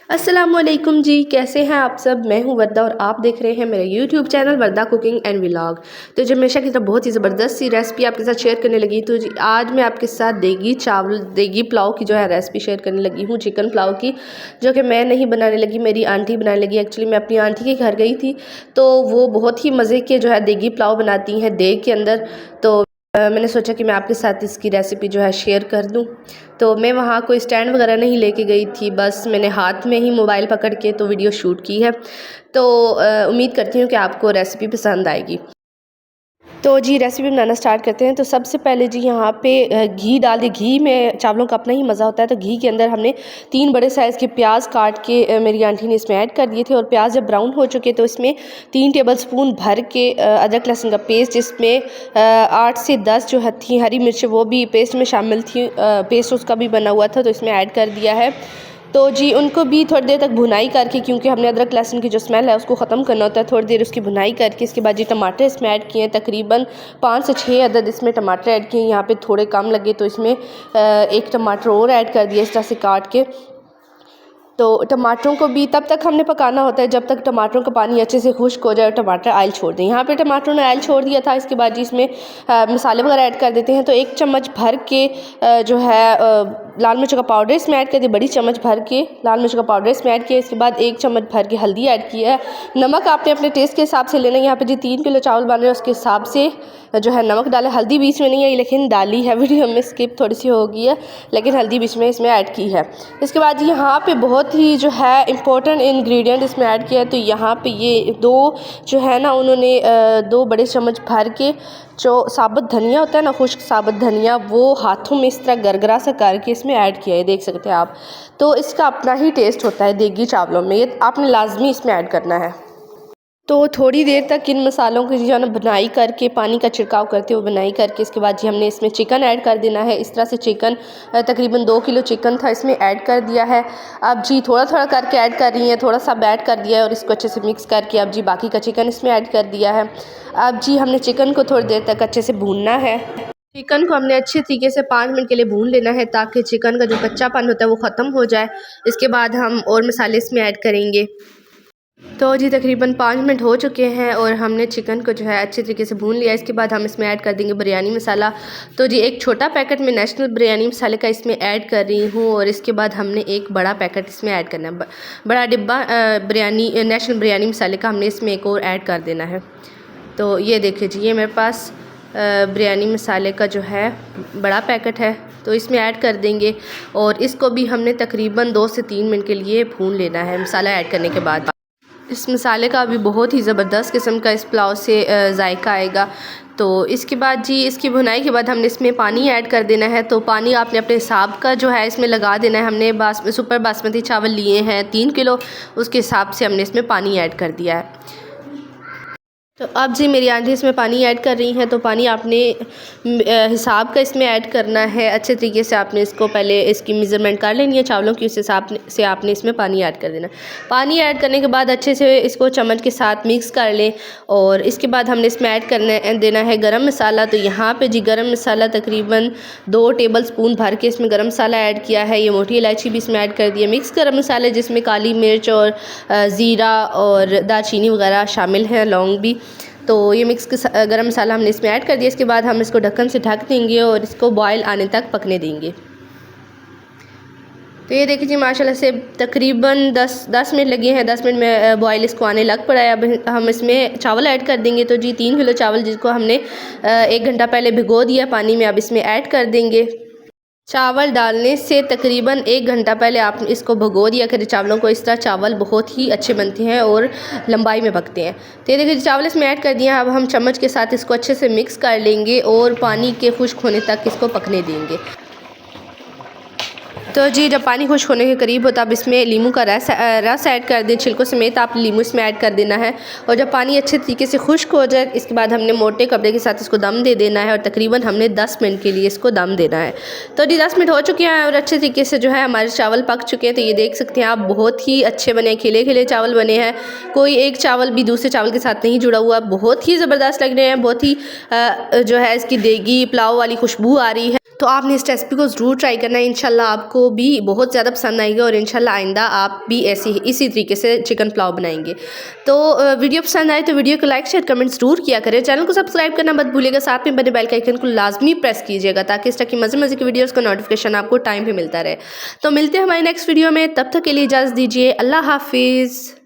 अस्सलामुअलैकुम जी, कैसे हैं आप सब। मैं हूं वर्दा और आप देख रहे हैं मेरा YouTube channel Warda cooking and vlog. तो जो हमेशा की तरह बहुत ही ज़बरदस्त सी रेसिपी आपके साथ शेयर करने लगी। तो जी आज मैं आपके साथ देगी पुलाव की जो है रेसिपी शेयर करने लगी हूँ, चिकन पुलाव की, जो कि मैं नहीं बनाने लगी, मेरी आंटी बनाने लगी। एक्चुअली मैं अपनी आंटी के घर गई थी तो वो बहुत ही मज़े के जो है देगी पुलाव बनाती हैं देग के अंदर। तो मैंने सोचा कि मैं आपके साथ इसकी रेसिपी जो है शेयर कर दूं। तो मैं वहाँ कोई स्टैंड वगैरह नहीं लेके गई थी, बस मैंने हाथ में ही मोबाइल पकड़ के तो वीडियो शूट की है। तो उम्मीद करती हूँ कि आपको रेसिपी पसंद आएगी। तो जी रेसिपी बनाना स्टार्ट करते हैं। तो सबसे पहले जी यहाँ पे घी डाल दिए। घी में चावलों का अपना ही मज़ा होता है। तो घी के अंदर हमने 3 बड़े साइज़ के प्याज काट के मेरी आंटी ने इसमें ऐड कर दिए थे। और प्याज जब ब्राउन हो चुके तो इसमें 3 टेबलस्पून भर के अदरक लहसुन का पेस्ट, जिसमें 8 से 10 जो थी हरी मिर्च, वो भी पेस्ट में शामिल थी, पेस्ट उसका भी बना हुआ था, तो इसमें ऐड कर दिया है। तो जी उनको भी थोड़ी देर तक भुनाई करके, क्योंकि हमने अदरक लहसुन की जो स्मेल है उसको ख़त्म करना होता है, थोड़ी देर उसकी भुनाई करके इसके बाद जी टमाटर इसमें ऐड किए हैं। तकरीबन 5 से 6 अदद इसमें टमाटर ऐड किए। यहाँ पे थोड़े कम लगे तो इसमें एक टमाटर और ऐड कर दिया इस तरह से काट के। तो टमाटरों को भी तब तक हमने पकाना होता है जब तक टमाटरों का पानी अच्छे से खुश्क हो जाए और टमाटर ऑयल छोड़ दें। यहाँ पे टमाटरों ने ऑयल छोड़ दिया था। इसके बाद जी इसमें मसाले वगैरह ऐड कर देते हैं। तो 1 चम्मच भर के जो है लाल मिर्च का पाउडर इसमें ऐड कर दिया, बड़ी चम्मच भर के लाल मिर्च का पाउडर इसमें ऐड किया। इसके बाद 1 चम्मच भर के हल्दी ऐड किया है। नमक आपने अपने टेस्ट के हिसाब से लेना है। यहाँ पे जी 3 किलो चावल बन रहे हैं, उसके हिसाब से जो है नमक डालें। हल्दी बीच में नहीं आई लेकिन डाली है, वीडियो में स्किप थोड़ी सी हो गई है, लेकिन हल्दी बीच में इसमें ऐड की है। इसके बाद यहाँ पे बहुत ही जो है इम्पोर्टेंट इंग्रेडिएंट इसमें ऐड किया है। तो यहाँ पे ये 2 जो है ना, उन्होंने 2 बड़े चम्मच भर के जो साबुत धनिया होता है ना, खुश्क साबुत धनिया, वो हाथों में इस तरह गरगरा सा करके इसमें ऐड किया है, देख सकते हैं आप। तो इसका अपना ही टेस्ट होता है देगी चावलों में, ये आपने लाजमी इसमें ऐड करना है। तो थोड़ी देर तक इन मसालों की जो है ना बुनाई करके, पानी का छिड़काव करते हुए बुनाई करके, इसके बाद जी हमने इसमें चिकन ऐड कर देना है। इस तरह से चिकन तकरीबन 2 किलो चिकन था, इसमें ऐड कर दिया है। अब जी थोड़ा थोड़ा करके ऐड कर रही हैं, थोड़ा सा ऐड कर दिया है और इसको अच्छे से मिक्स करके अब जी बाकी का चिकन इसमें ऐड कर दिया है। अब जी हमने चिकन को थोड़ी देर तक अच्छे से भूनना है। चिकन को हमने अच्छे तरीके से 5 मिनट के लिए भून लेना है, ताकि चिकन का जो कच्चापन होता है वो ख़त्म हो जाए। इसके बाद हम और मसाले इसमें ऐड करेंगे। तो जी तकरीबन 5 मिनट हो चुके हैं और हमने चिकन को जो है अच्छे तरीके से भून लिया। इसके बाद हम इसमें ऐड कर देंगे बिरयानी मसाला। तो जी एक छोटा पैकेट में नेशनल बिरयानी मसाले का इसमें ऐड कर रही हूँ, और इसके बाद हमने एक बड़ा पैकेट इसमें ऐड करना है, बड़ा डिब्बा नेशनल बिरयानी मसाले का हमने इसमें एक और ऐड कर देना है। तो ये देखिए जी, ये मेरे पास बिरयानी मसाले का जो है बड़ा पैकेट है, तो इसमें ऐड कर देंगे। और इसको भी हमने तकरीबन 2 से 3 मिनट के लिए भून लेना है मसाला ऐड करने के बाद। इस मसाले का भी बहुत ही ज़बरदस्त किस्म का इस पुलाव से जायका आएगा। तो इसके बाद जी इसकी भुनाई के बाद हमने इसमें पानी ऐड कर देना है। तो पानी आपने अपने हिसाब का जो है इसमें लगा देना है। हमने सुपर बासमती चावल लिए हैं 3 किलो, उसके हिसाब से हमने इसमें पानी ऐड कर दिया है। तो अब जी मेरी आंटी इसमें पानी ऐड कर रही हैं। तो पानी आपने हिसाब का इसमें ऐड करना है। अच्छे तरीके से आपने इसको पहले इसकी मेज़रमेंट कर लेनी है चावलों की, उस हिसाब से आपने इसमें पानी ऐड कर देना है। पानी ऐड करने के बाद अच्छे से इसको चम्मच के साथ मिक्स कर लें। और इसके बाद हमने इसमें ऐड करना देना है गरम मसाला। तो यहाँ पे जी गरम मसाला तकरीबन 2 टेबलस्पून भर के इसमें गरम मसाला ऐड किया है। ये मोटी इलायची भी इसमें ऐड कर दी है। मिक्स गरम मसाले जिसमें काली मिर्च और ज़ीरा और दालचीनी वगैरह शामिल है, लौंग भी। तो ये मिक्स गरम मसाला हमने इसमें ऐड कर दिया। इसके बाद हम इसको ढक्कन से ढक देंगे और इसको बॉयल आने तक पकने देंगे। तो ये देखिए जी माशाल्लाह से तकरीबन 10 मिनट लगे हैं। 10 मिनट में बॉयल इसको आने लग पड़ा है। अब हम इसमें चावल ऐड कर देंगे। तो जी 3 किलो चावल जिसको हमने 1 घंटा पहले भिगो दिया पानी में, अब इसमें ऐड कर देंगे। चावल डालने से तकरीबन 1 घंटा पहले आप इसको भिगो दिया करें चावलों को। इस तरह चावल बहुत ही अच्छे बनते हैं और लंबाई में पकते हैं। तो ये देखिए चावल इसमें ऐड कर दिया। अब हम चम्मच के साथ इसको अच्छे से मिक्स कर लेंगे और पानी के खुश्क होने तक इसको पकने देंगे। तो जी जब पानी खुश्क होने के करीब हो तब इसमें लीमू का रस ऐड कर दें, छिलकों समेत आप लीमू इसमें ऐड कर देना है। और जब पानी अच्छे तरीके से खुश्क हो जाए इसके बाद हमने मोटे कपड़े के साथ इसको दम दे देना है, और तकरीबन हमने 10 मिनट के लिए इसको दम देना है। तो जी 10 मिनट हो चुके हैं और अच्छे तरीके से जो है हमारे चावल पक चुके हैं। तो ये देख सकते हैं आप, बहुत ही अच्छे बने, खिले खिले चावल बने हैं। कोई एक चावल भी दूसरे चावल के साथ नहीं जुड़ा हुआ, बहुत ही ज़बरदस्त लग रहे हैं। बहुत ही जो है इसकी देगी पुलाव वाली खुशबू आ रही है। तो आपने इस रेसिपी को ज़रूर ट्राई करना है। इंशाल्लाह आपको भी बहुत ज़्यादा पसंद आएगी और इंशाल्लाह आइंदा आप भी इसी तरीके से चिकन पुलाव बनाएंगे। तो वीडियो पसंद आए तो वीडियो को लाइक शेयर कमेंट ज़रूर किया करें। चैनल को सब्सक्राइब करना मत भूलिएगा, साथ में बने बेल के आइकन को लाजमी प्रेस कीजिएगा ताकि इस तरह की मज़े की वीडियोज़ का नोटिफिकेशन आपको टाइम पे मिलता रहे। तो मिलते हैं हमारे नेक्स्ट वीडियो में, तब तक के लिए इजाज़त दीजिए। अल्लाह हाफिज़।